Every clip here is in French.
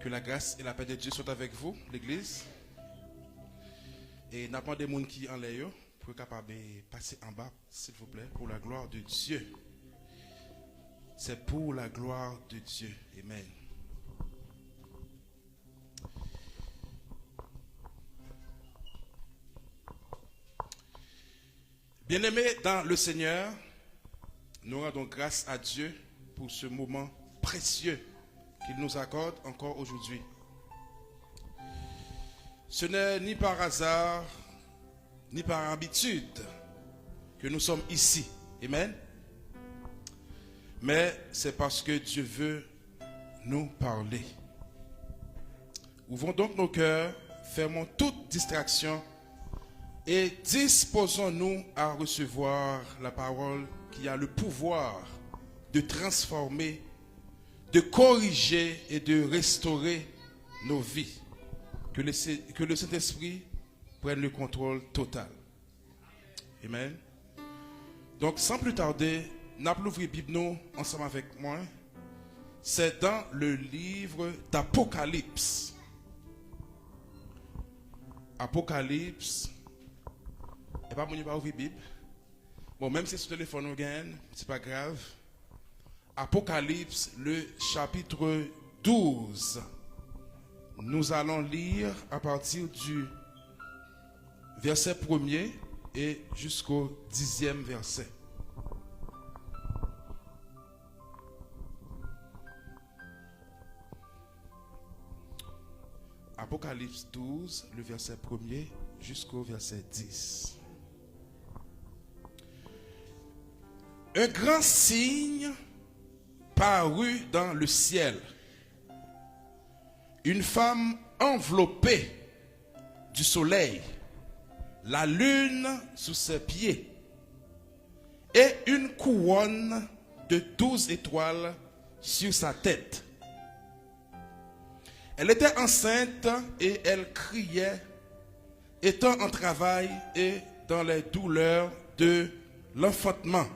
Que la grâce et la paix de Dieu soient avec vous, l'église. Et n'a pas des gens qui en l'air pour capable de passer en bas, s'il vous plaît, pour la gloire de Dieu. C'est pour la gloire de Dieu. Amen. Bien-aimés dans le Seigneur, nous rendons grâce à Dieu pour ce moment précieux qu'il nous accorde encore aujourd'hui. Ce n'est ni par hasard, ni par habitude que nous sommes ici. Amen. Mais c'est parce que Dieu veut nous parler. Ouvrons donc nos cœurs, fermons toute distraction et disposons-nous à recevoir la parole qui a le pouvoir de transformer, de corriger et de restaurer nos vies. Que le Saint-Esprit prenne le contrôle total. Amen. Donc, sans plus tarder, nous allons ouvrir la Bible ensemble avec moi. C'est dans le livre d'Apocalypse. Apocalypse. Et pas mon pas ouvrir la Bible. Bon, même si c'est sur le téléphone, on gagne, c'est pas grave. Apocalypse, le chapitre 12. Nous allons lire à partir du verset 1er et jusqu'au 10e verset. Apocalypse 12, le verset 1er jusqu'au verset 10. Un grand signe parut dans le ciel. Une femme enveloppée du soleil, la lune sous ses pieds, et une couronne de 12 étoiles sur sa tête. Elle était enceinte et elle criait, étant en travail et dans les douleurs de l'enfantement.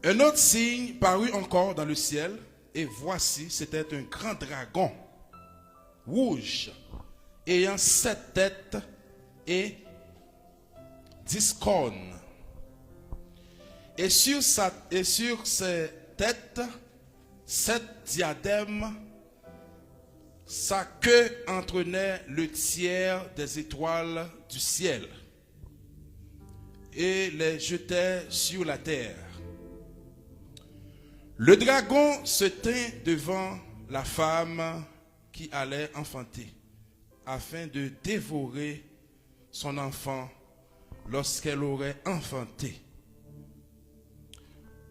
Un autre signe parut encore dans le ciel, et voici, c'était un grand dragon, rouge, ayant 7 têtes et 10 cornes. Et sur ses têtes, 7 diadèmes. Sa queue entraînait le tiers des étoiles du ciel et les jetait sur la terre. Le dragon se tint devant la femme qui allait enfanter, afin de dévorer son enfant lorsqu'elle aurait enfanté.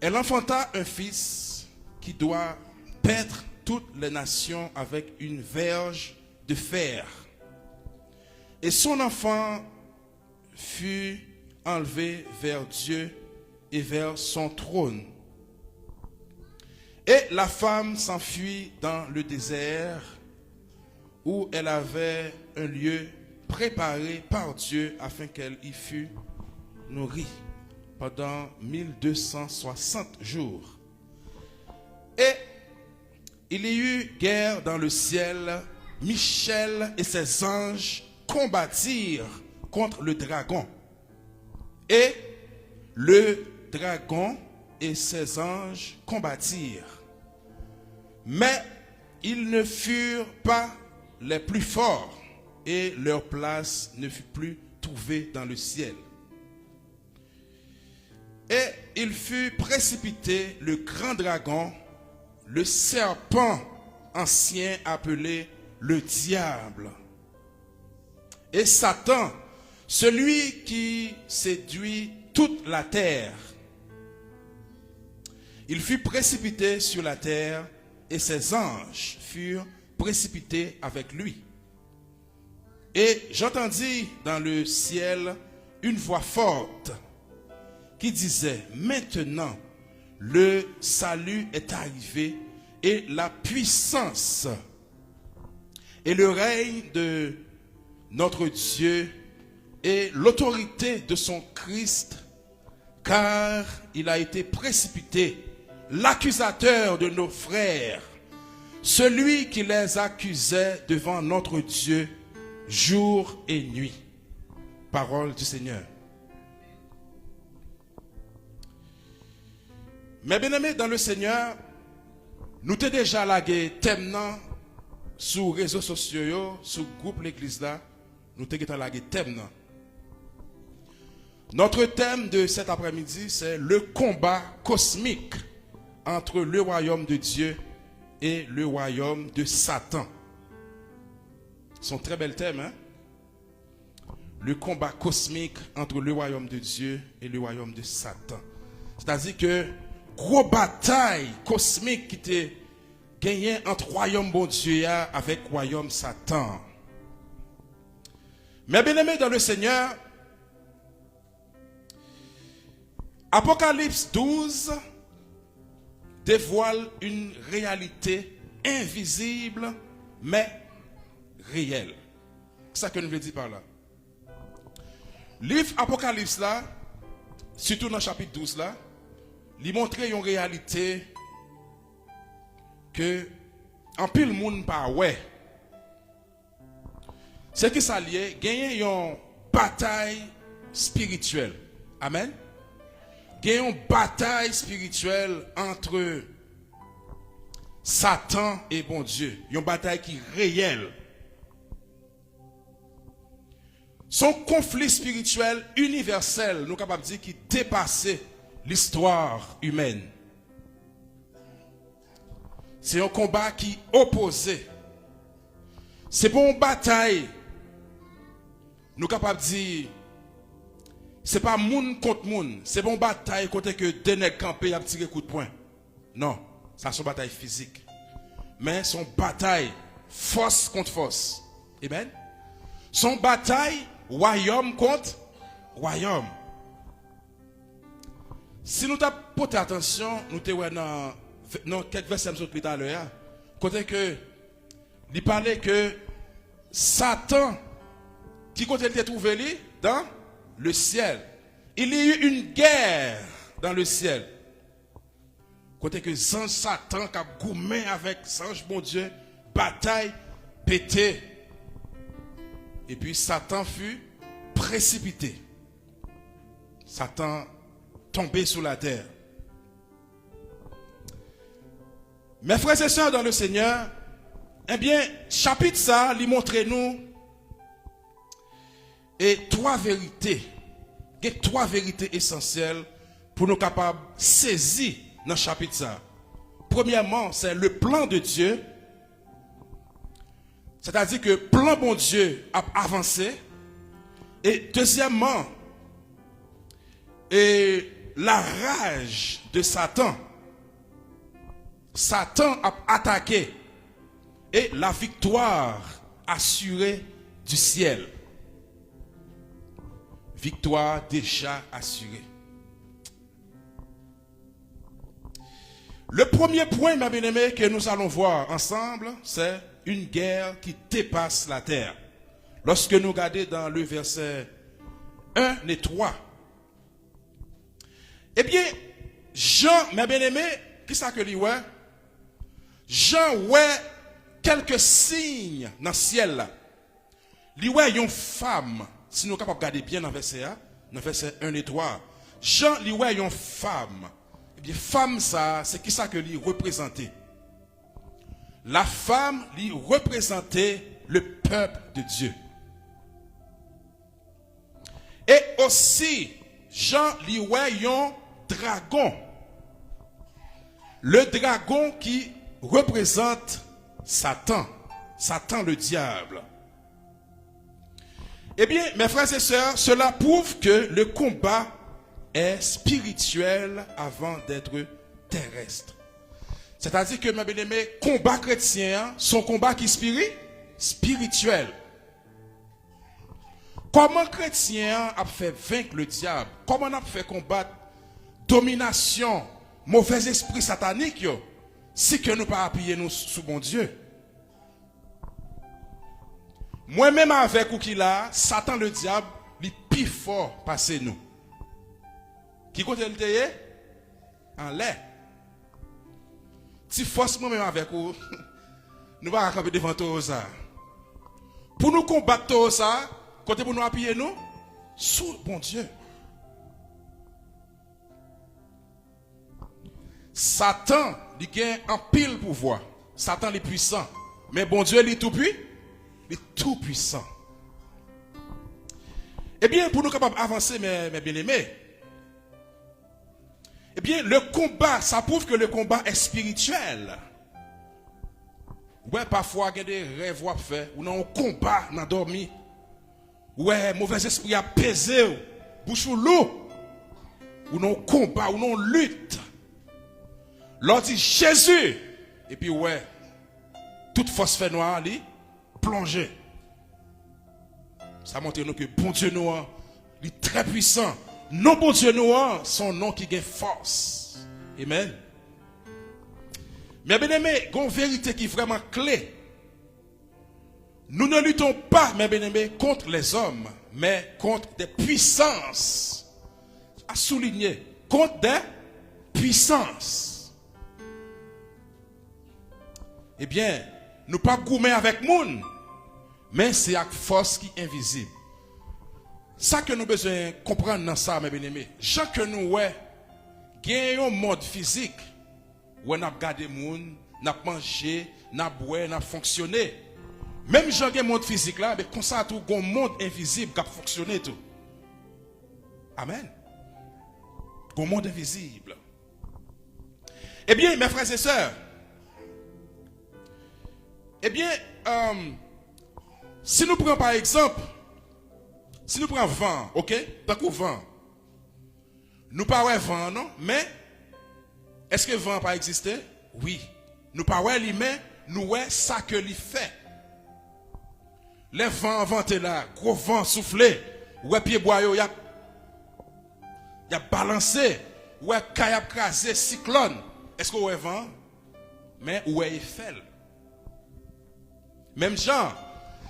Elle enfanta un fils qui doit paître toutes les nations avec une verge de fer. Et son enfant fut enlevé vers Dieu et vers son trône. Et la femme s'enfuit dans le désert où elle avait un lieu préparé par Dieu afin qu'elle y fût nourrie pendant 1260 jours. Et il y eut guerre dans le ciel. Michel et ses anges combattirent contre le dragon. Et le dragon et ses anges combattirent. Mais ils ne furent pas les plus forts et leur place ne fut plus trouvée dans le ciel. Et il fut précipité le grand dragon, le serpent ancien appelé le diable, et Satan, celui qui séduit toute la terre. Il fut précipité sur la terre et ses anges furent précipités avec lui. Et j'entendis dans le ciel une voix forte qui disait: maintenant le salut est arrivé et la puissance et le règne de notre Dieu et l'autorité de son Christ, car il a été précipité l'accusateur de nos frères, celui qui les accusait devant notre Dieu jour et nuit. Parole du Seigneur. Mais bien aimés dans le Seigneur, nous t'ai déjà lagué thème sur les réseaux sociaux, sur le groupe l'église là, nous t'ai lagué thème. Notre thème de cet après-midi, c'est le combat cosmique entre le royaume de Dieu et le royaume de Satan. C'est un très bel thème, hein? Le combat cosmique entre le royaume de Dieu et le royaume de Satan. C'est-à-dire que gros bataille cosmique qui était gagnée entre royaume bon Dieu avec royaume Satan. Mais bien aimé dans le Seigneur, Apocalypse 12 dévoile une réalité invisible mais réelle. C'est ça que nous voulons dire par là. Livre Apocalypse là, surtout dans le chapitre 12 là, il montre une réalité que en pile monde pas ouais. C'est que ça lié, gagner une bataille spirituelle. Amen. Gagner une bataille spirituelle entre Satan et bon Dieu. Une bataille qui est réelle. Son conflit spirituel universel, nous sommes capables de dire qu'il dépasse l'histoire humaine. C'est un combat qui est opposé. C'est pour une bataille. Nous sommes capables de dire, ce n'est pas moun contre moun. C'est pour une bataille côté que Denek campé a tiré coup de poing. Non, ça c'est une bataille physique. Mais c'est une bataille force contre force. Amen. Son bataille royaume contre royaume. Si nous avons porté attention, nous avons dans quelques versets tout à l'heure, côté que il parlait que Satan, qui côté était trouvé dans le ciel. Il y a eu une guerre dans le ciel. Côté que Satan qui a gourmé avec Sange bon Dieu, bataille pété. Et puis Satan fut précipité. Satan tombé sur la terre. Mes frères et sœurs dans le Seigneur, eh bien, chapitre ça, lui montre nous et trois vérités. Il y a trois vérités essentielles pour nous capables de saisir dans le chapitre ça. Premièrement, c'est le plan de Dieu. C'est-à-dire que le plan bon Dieu a avancé. Et deuxièmement, et la rage de Satan. Satan a attaqué. Et la victoire assurée du ciel. Victoire déjà assurée. Le premier point, ma bien-aimée, que nous allons voir ensemble, c'est une guerre qui dépasse la terre. Lorsque nous regardons dans le verset 1 et 3. Eh bien, Jean, ma bien-aimée, qui ça que lui ouais? Jean ouais quelques signes dans le ciel là. Lui ouais une femme, si nous sommes capables de regarder bien dans le verset 1 et 3. Jean lui ouais une femme. Eh bien, femme ça, c'est qui ça que lui représentait? La femme lui représentait le peuple de Dieu. Et aussi, Jean lui ouais un dragon. Le dragon qui représente Satan. Satan le diable. Eh bien, mes frères et sœurs, cela prouve que le combat est spirituel avant d'être terrestre. C'est-à-dire que, mes bien-aimés, combat chrétien, son combat qui est spirituel. Comment chrétien a fait vaincre le diable? Comment on a fait combattre domination, mauvais esprit satanique, si que nous pas appuyer nous sous bon Dieu? Moi-même avec ou qui là, Satan le diable, il est plus fort passé nous. Qui côté le en l'air. Si force moi-même avec ou, nous va camper devant tout ça. Pour nous combattre tout ça, côté pour nous appuyer nous, sous bon Dieu. Satan, il a un pile pouvoir. Satan est puissant. Mais bon Dieu, il est tout puissant. Il est tout puissant. Eh bien, pour nous capables d'avancer, mes bien-aimés, eh bien, le combat, ça prouve que le combat est spirituel. Ouais, parfois, il y a des rêves à faire, ou non, on combat, on a dormi. Ouais, mauvais esprit a pesé, bouche ou l'eau. Ou non, combat, ou non, lutte. L'on dit Jésus. Et puis, ouais, toute force fait noire, elle plongée. Ça montre nous que bon Dieu noir, il est très puissant. Non, bon Dieu noir, son nom qui gagne force. Amen. Mais bien aimé, il y a une vérité qui est vraiment clé. Nous ne luttons pas, mes bien-aimés, contre les hommes, mais contre des puissances. À souligner, contre des puissances. Eh bien, nous ne pas goumer avec moun, mais c'est la force qui est invisible. Ça que nous besoin de comprendre dans ça, mes bien-aimés. Jean que nous, ouais, gagnons un monde physique, où on a gardé moun, on a mangé, on a boire, on a fonctionné. Même Jean gagne un monde physique là, mais comme ça, tout un monde invisible qui a fonctionné tout. Amen. Un monde invisible. Eh bien, mes frères et sœurs, eh bien, si nous prenons par exemple, si nous prenons vent, ok? Tant que vent, nous parlons vent, non? Mais, est-ce que vent pas existé? Oui. Nous parlons lui, mais nous ouais ça que lui fait. Les vents ventés là, gros vent soufflé, ouais pied boyau, y a balancé, ouais kayak crasé, cyclone. Est-ce que ouais vent? Mais ouais Eiffel. Même genre,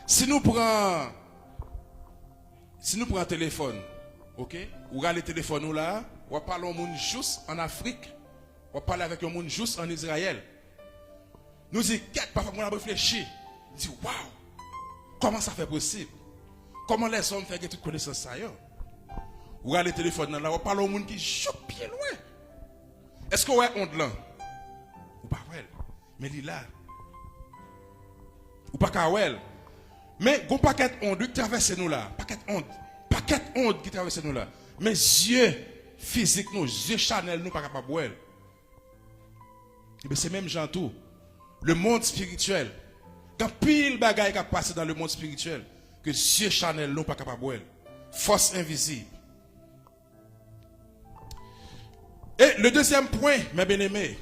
si nous prenons un téléphone, ok, ou regardez le téléphone ou là, ou parler au monde juste en Afrique, ou parler avec un monde juste en Israël. Nous disons, parfois on a réfléchi, on dit, waouh, comment ça fait possible? Comment les hommes font toute connaissance ça? Ou regardez le téléphone là, ou parler au monde qui joue bien loin. Est-ce que vous avez honte là? Ou pas ouais, mais il est là. Ou pas qu'à mais gon paquet onde qui traverse nous là, paquet onde qui traverse nous là. Mais yeux physiques nous, yeux charnel nous pas capable voir. Mais c'est même gens tout. Le monde spirituel, quand pile bagaille qui passe dans le monde spirituel que yeux charnel nous pas capable voir. Force invisible. Et le deuxième point, mes bien-aimés.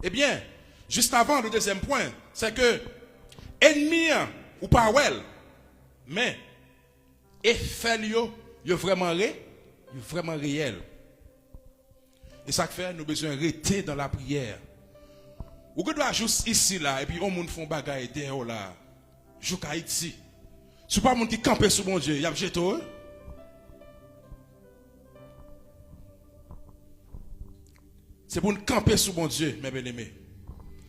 Eh bien, juste avant le deuxième point, c'est que ennemi ou pas well, mais effet yo vraiment réel. Et ça fait nous besoin de rester dans la prière. Ou que doit juste ici là et puis on monde font bagaille derrière là. Jou Haïti. C'est pas monde qui campe sur mon Dieu, y a jeté. C'est pour nous camper sous mon Dieu, mes bien-aimés.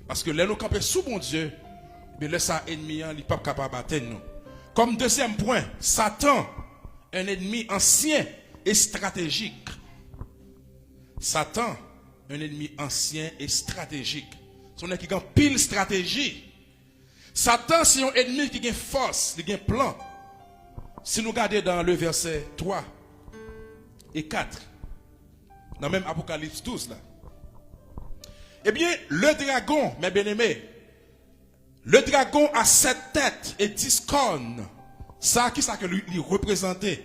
Parce que là, nous camper sous mon Dieu, mais là, ça ennemi, il n'est pas capable de battre nous. Comme deuxième point, Satan, un ennemi ancien et stratégique. Satan, un ennemi ancien et stratégique. C'est un qui a pile stratégie. Satan, c'est un ennemi qui a force, qui a plan. Si nous regardons dans le verset 3 et 4, dans même Apocalypse 12, là. Eh bien, le dragon, mes bien-aimés, le dragon a 7 têtes et 10 cornes. Ça, qui ça que lui représentait?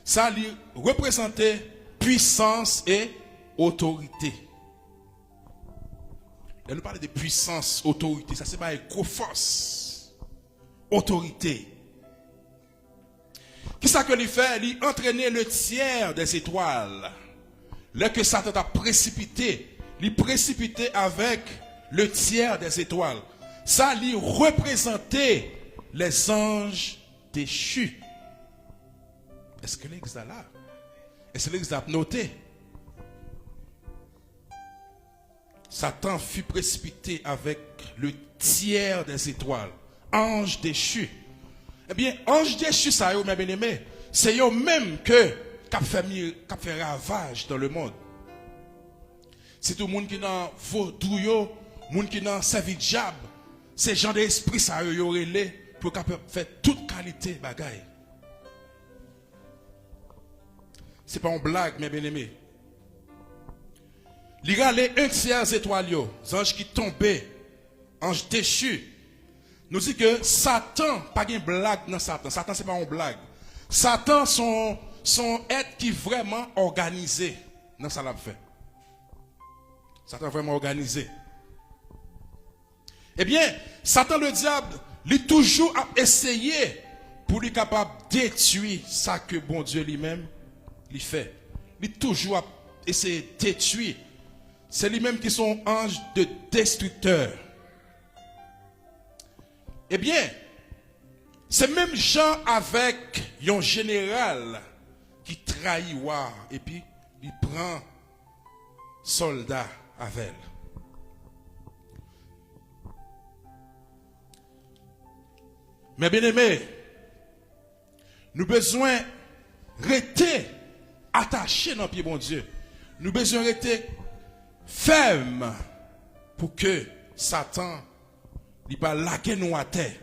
Ça lui représentait puissance et autorité. Là, nous parlons de puissance, autorité. Ça, c'est pas une grosse force. Autorité. Qui ça que lui fait? Lui entraîner le tiers des étoiles. Là que Satan a précipité. Lui précipité avec le tiers des étoiles. Ça lui représentait les anges déchus. Est-ce que l'ex a là? Est-ce que l'ex a noté? Satan fut précipité avec le tiers des étoiles. Ange déchu. Eh bien, ange déchu, ça y est, mes bien-aimés, c'est eux même que qui fait ravage dans le monde. C'est tout le monde qui n'a vaudou, le monde qui n'a servi diable. Ces gens d'esprit, ça y est, pour faire toute qualité bagaille. C'est pas une blague, mes bien-aimés. Il y a les un tiers des étoiles, les anges qui tombaient, anges déchus. Nous dit que Satan, pas une blague dans Satan. Satan, c'est pas une blague. Satan, son être qui est vraiment organisé dans ça l'a fait. Satan est vraiment organisé. Eh bien, Satan le diable, il est toujours à essayer pour lui capable de détruire ça que bon Dieu lui-même il fait. Il est toujours à essayer de détruire. C'est lui-même qui sont anges de destructeur. Eh bien, c'est même gens avec un général qui trahit war et puis il prend soldat avec elle. Mais bien aimé, nous besoin rester attachés dans le pied bon Dieu. Nous besoin rester fermes pour que Satan ne pas laquer nous à terre.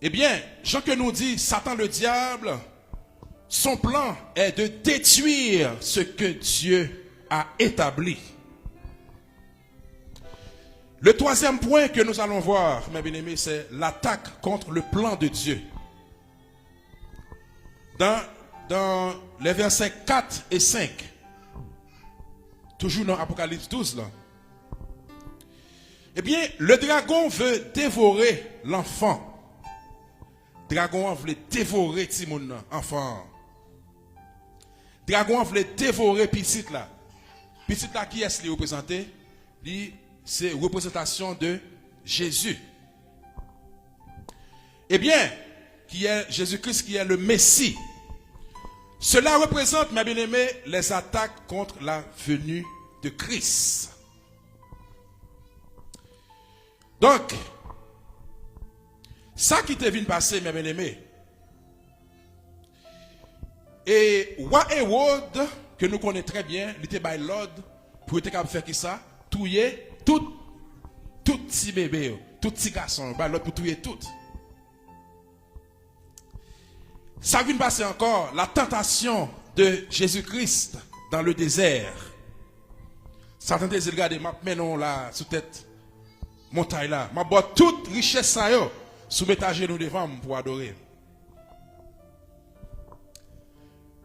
Eh bien, Jean que nous dit, Satan le diable, son plan est de détruire ce que Dieu a établi. Le troisième point que nous allons voir, mes bien-aimés, c'est l'attaque contre le plan de Dieu. Dans les versets 4 et 5, toujours dans Apocalypse 12, là. Eh bien, le dragon veut dévorer l'enfant. Dragon veut dévorer Timon, enfant. Dragon veut dévorer Petite là. Petite là, qui est-ce qui est représenté? C'est représentation de Jésus. Eh bien, qui est Jésus-Christ qui est le Messie. Cela représente, mes bien-aimés, les attaques contre la venue de Christ. Donc, ça qui te vient passer, mes bien-aimés, et Roi Hérode, que nous connaissons très bien, il était by l'ordre pour être capable de faire qui ça? Tuer tout petit bébé, tout petit garçon, by l'ordre pour tuer tout. Ça vient passer encore, la tentation de Jésus-Christ dans le désert. Satan te dit, regardez, maintenant là, sous tête, montagne là, ma boit toute richesse ça yo, soumettre à genoux devant pour adorer.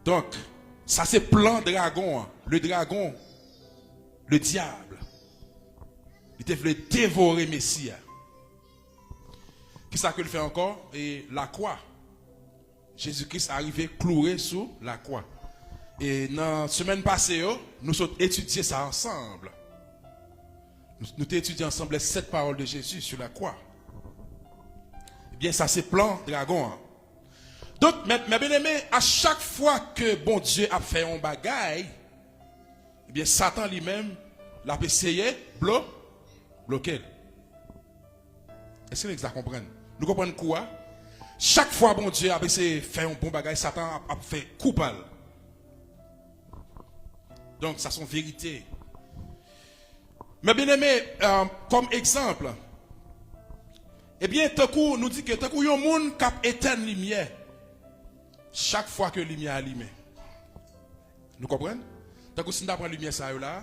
Donc, ça c'est plan dragon, le dragon, le diable. Il voulait dévorer Messie. Qu'est-ce qu'il fait encore? Et la croix. Jésus-Christ est arrivé cloué sous la croix. Et dans la semaine passée, nous avons étudié ça ensemble. Nous avons étudié ensemble les 7 paroles de Jésus sur la croix. Eh bien, ça c'est plan dragon. Donc, mes bien-aimés, à chaque fois que bon Dieu a fait un bagaille, eh bien, Satan lui-même l'a essayé de bloquer. Est-ce que vous comprenez? Nous comprenons quoi? Chaque fois bon Dieu a essayé de faire un bon bagaille, Satan a fait coupable. Donc, ça sont vérités. Mais bien aimé, comme exemple, eh bien, Takou nous dit que Takou y a un monde qui a éteint la lumière chaque fois que la lumière est allumée. Nous comprenons? Takou si nous avons la lumière ça là,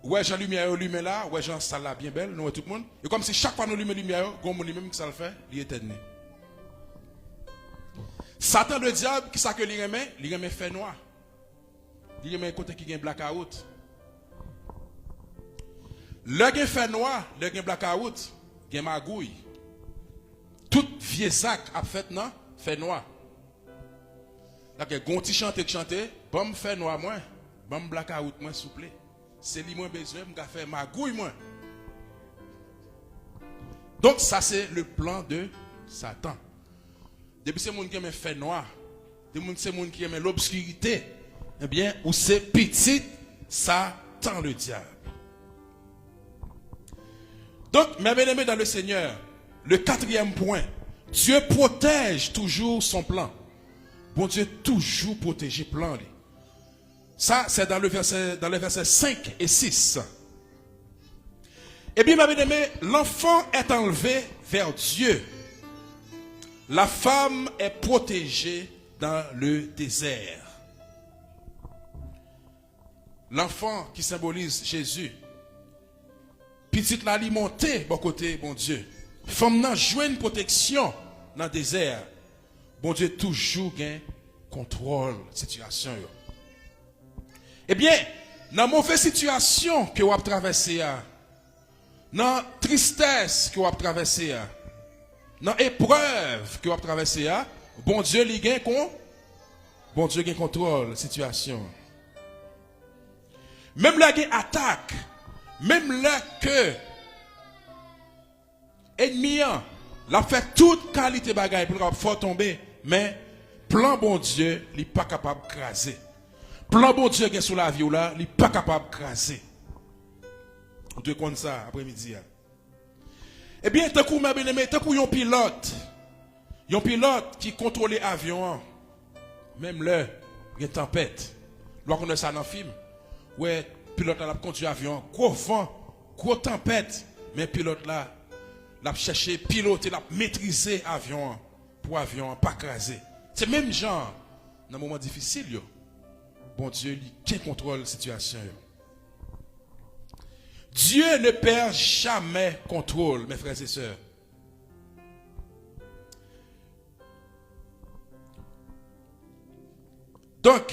ouais, j'ai la lumière allumée là, ouais, j'ai ça là bien belle, nous tout le monde. Et comme si chaque fois nous allumons la lumière, comme on lui-même qui ça le fait, il est éteint. Satan le diable, qui ça que il remet fait noir. Il remet côté qui gagne blackout. Le gain fait noir, le gain blackout, gain magouille. Tout vieux sac a fait non, fait noir. Là que gonti chanter bon fait noir moi, bon blackout moi souple. C'est lui moins besoin me faire magouille moi. Donc ça c'est le plan de Satan. Depuis c'est monde qui aime fait noir, c'est monde qui aime l'obscurité, eh bien, ou c'est petit Satan le diable. Donc, mes bien-aimés dans le Seigneur, le quatrième point, Dieu protège toujours son plan. Bon Dieu toujours protégé plan. Ça, c'est dans les versets 5 et 6. Eh bien, mes bien-aimés, l'enfant est enlevé vers Dieu. La femme est protégée dans le désert. L'enfant qui symbolise Jésus. Petite l'alimenté, bon côté, bon Dieu. Femme n'a joué une protection dans le désert. Bon Dieu toujours gain contrôle situation. Eh bien, dans la mauvaise situation que vous avez traversée, dans la tristesse que vous avez traversée, dans l'épreuve que vous avez traversée, bon Dieu lui gain bon Dieu gain contrôle situation. Même là gain attaque, même là que ennemi l'a fait toute qualité bagaille pour faire tomber, mais plan bon Dieu, il n'est pas capable de craser. Plan bon Dieu qui est sur la vie là, il n'est pas capable de craser. Vous devez comprendre ça après-midi. Eh bien, tant qu'on m'a bien aimé, tant qu'on y a un pilote qui contrôle l'avion, même là, il y a une tempête. Lorsqu'on a ça dans le film, ouais, pilote là conduit l'avion, gros vent, gros tempête, mais pilote là, l'a cherché piloter, l'a maîtriser l'avion pour l'avion pas craser. C'est même genre dans un moment difficile yo. Bon Dieu qui contrôle la situation yo. Dieu ne perd jamais contrôle, mes frères et sœurs. Donc,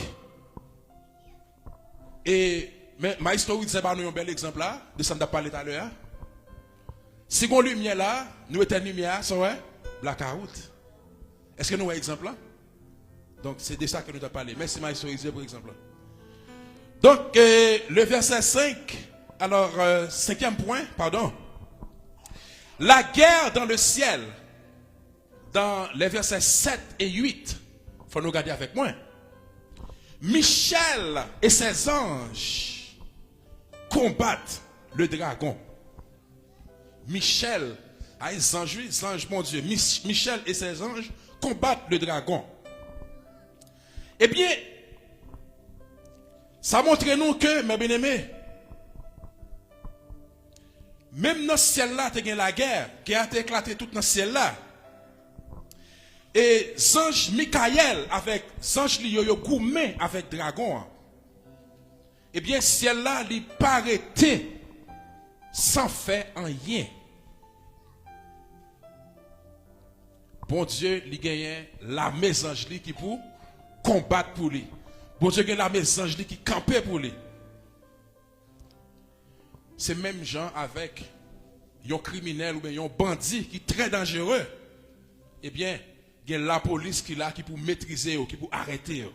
mais ma histoire disait nous un bel exemple là, de ça nous parlé tout à l'heure. Si on lumière là, nous étions lumière, c'est vrai, blackout. Est-ce que nous avons un exemple là? Donc c'est de ça que nous avons parlé. Merci ma histoire pour exemple. Donc le verset 5. Alors, cinquième point, pardon. La guerre dans le ciel, dans les versets 7 et 8, il faut nous regarder avec moi. Michel et ses anges combattent le dragon. Michel, les anges, mon Dieu, Michel et ses anges combattent le dragon. Eh bien, ça montre nous que, mes bien-aimés, même dans le ciel là, il y a la guerre qui a éclaté tout dans le ciel là. Et ange Michael avec ange Lio gourmet avec dragon. Eh bien, ciel là, il pas arrêté sans faire rien. Bon Dieu, il gagne la mésange qui pour combattre pour lui. Bon Dieu gagne la mésange qui campait pour lui. C'est même gens avec un criminel ou bien un bandit qui est très dangereux. Eh bien, il y a la police qui est là qui pour maîtriser, qui pour arrêter.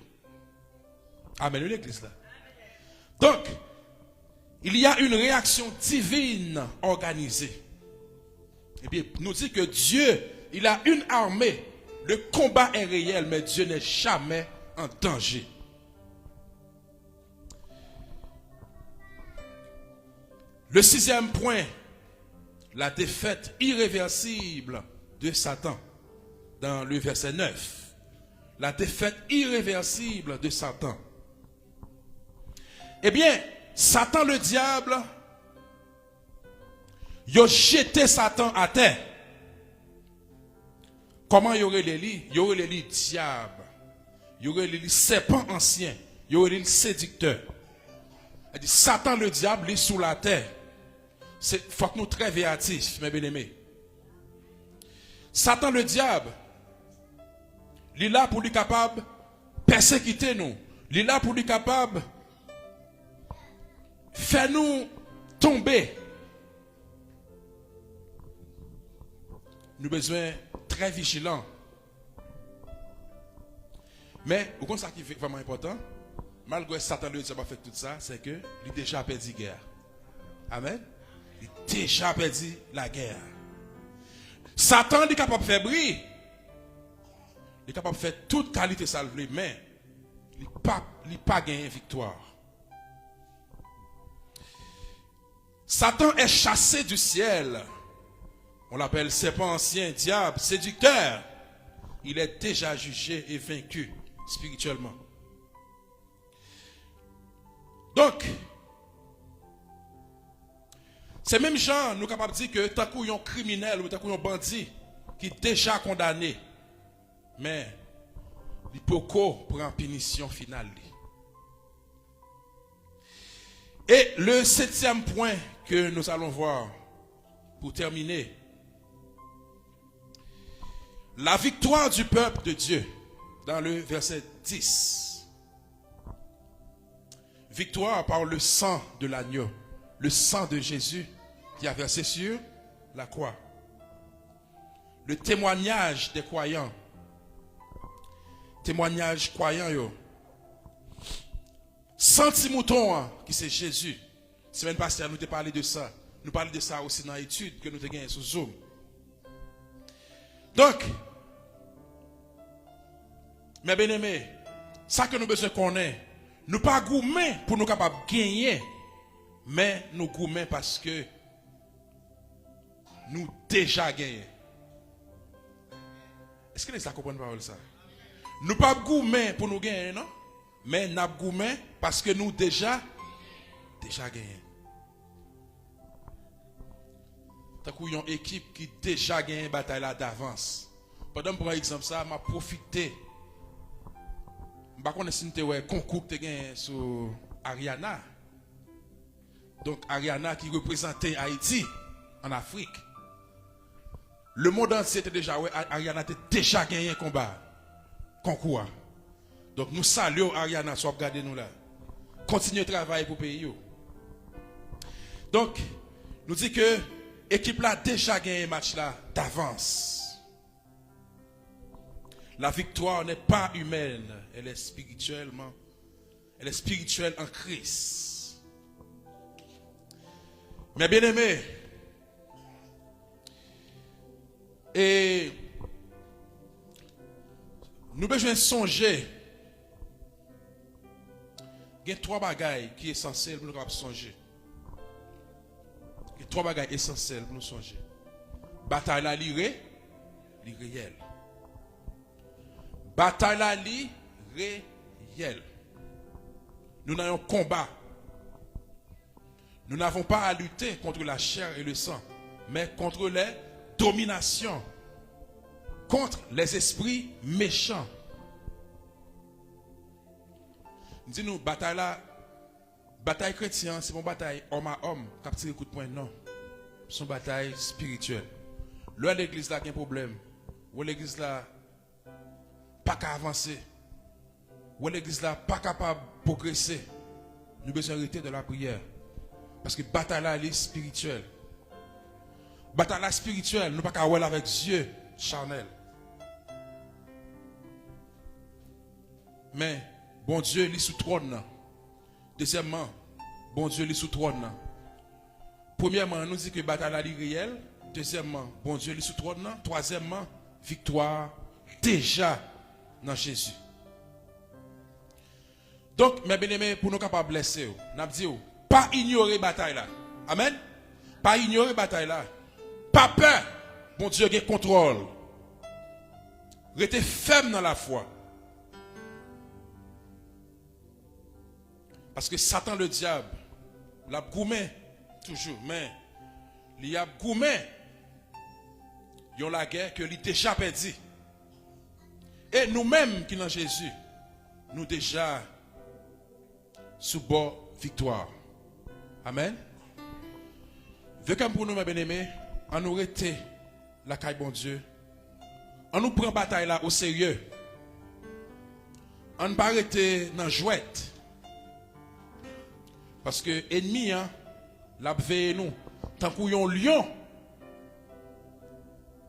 Amen, l'église là. Donc, il y a une réaction divine organisée. Eh bien, nous dit que Dieu, il a une armée. Le combat est réel, mais Dieu n'est jamais en danger. Le sixième point, la défaite irréversible de Satan, dans le verset 9. La défaite irréversible de Satan. Eh bien, Satan le diable, il a jeté Satan à terre. Comment il y aurait les lits? Il y aurait les lits diable. Il y aurait les lits serpent ancien. Il y aurait les lits séducteur. Il dit Satan le diable est sous la terre. Il faut que nous très véatifs, mes bien-aimés. Satan le diable, il est là pour lui capable de persécuter nous. Il est là pour lui capable de faire nous tomber. Nous avons besoin très vigilants. Mais, vous comprenez ça qui est vraiment important? Malgré Satan le diable a fait tout ça, c'est que il a déjà perdu la guerre. Amen. Il a déjà perdu la guerre. Satan est capable de faire briller. Il est capable de faire toute qualité salve, mais il pas gagné victoire. Satan est chassé du ciel. On l'appelle serpent ancien, diable, séducteur. Il est déjà jugé et vaincu spirituellement. Donc, ces mêmes gens, nous sommes capables de dire que tant qu'on est un criminel ou tant qu'on est un bandit qui est déjà condamné, mais l'hypoco prend punition finale. Et le 7e point que nous allons voir pour terminer, la victoire du peuple de Dieu dans le verset 10. Victoire par le sang de l'agneau, le sang de Jésus qui a versé sur la croix. Le témoignage des croyants. Témoignage croyant yo. Senti-mouton qui c'est Jésus. Semaine passée, nous t'ai parlé de ça. Nous parlons de ça aussi dans l'étude que nous t'ai gagné sur Zoom. Donc, mes bien-aimés, ça que nous besoin qu'on ait, nous pas gourmets pour nous capables de gagner, mais nous gourmets parce que nous déjà gagné. Est-ce que les gens comprennent pas ça? Nous pas gourmets pour nous gagner, non? Mais nous gourmets parce que nous déjà gagné. Tant qu'il y a une équipe qui déjà gagné une bataille là d'avance. Pendant pour exemple ça, m'a profité. Je ne sais pas si tu as un concours que tu as gagné sur Ariana. Donc Ariana qui représentait Haïti en Afrique. Le monde entier était déjà, Ariana a déjà gagné un combat. Concours. Donc nous saluons Ariana, soit regardez nous là. Continuez de travailler pour le pays. Donc, nous disons que l'équipe là a déjà gagné un match là d'avance. La victoire n'est pas humaine, elle est spirituelle en Christ. Mais bien aimé, et nous besoin songer. Il y a 3 bagailles qui sont essentielles pour nous songer. Il y a 3 bagailles essentielles pour nous songer. Bataille là, réel. Bataille là, réel. Nous n'avons combat. Nous n'avons pas à lutter contre la chair et le sang, mais contre les dominations, contre les esprits méchants. Dis-nous, bataille là, bataille chrétienne, c'est une bataille homme à homme, qui tire coup de poing, non. C'est une bataille spirituelle. Là, l'église là a un problème. Ou l'église là, pas qu'à avancer. Ou l'église là, pas capable de progresser. Nous besoin arrêter de la prière. Parce que bataille là, elle est spirituelle. Bataille là spirituelle, nous pas qu'à voir avec Dieu charnel. Mais, bon Dieu, il est sous trône. Deuxièmement, bon Dieu, il est sous trône. Premièrement, nous dit que bataille est réelle. Deuxièmement, bon Dieu, il est sous trône. Troisièmement, victoire déjà dans Jésus. Donc, mes bien-aimés, pour nous capables de blesser, nous avons dit, pas ignorer bataille là. Amen. Pas ignorer bataille là. Pas peur. Bon Dieu, il contrôle. Restez ferme dans la foi. Parce que Satan le diable, l'a gourmé toujours, mais il a gourmé. Il y a la guerre que il déjà perdu. Et nous-mêmes qui dans Jésus, nous déjà sous bord victoire. Amen. Veux comme pour nous, mes bien-aimés, on nous arrête la caille bon Dieu. On nous prend bataille là au sérieux. On ne pas arrêter dans jouette. Parce que l'ennemi, l'a veillé nous. Tant qu'on y a un lion,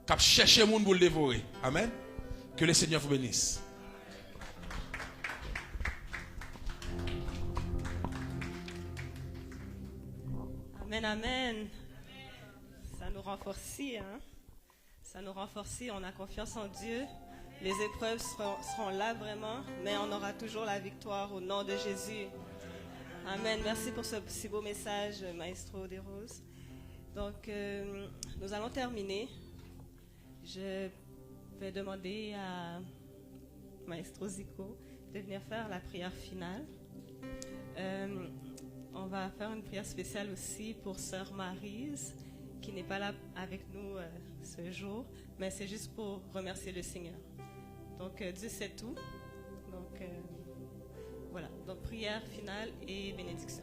qui cherche le monde pour le dévorer. Amen. Que le Seigneur vous bénisse. Amen, amen. Ça nous renforce, hein? Ça nous renforce, on a confiance en Dieu. Les épreuves seront là vraiment, mais on aura toujours la victoire au nom de Jésus. Amen. Merci pour ce si beau message, Maestro des Roses. Donc, nous allons terminer. Je vais demander à Maestro Zico de venir faire la prière finale. On va faire une prière spéciale aussi pour Sœur Maryse, qui n'est pas là avec nous ce jour, mais c'est juste pour remercier le Seigneur. Donc, Dieu sait tout. Donc, voilà. Donc, prière finale et bénédiction.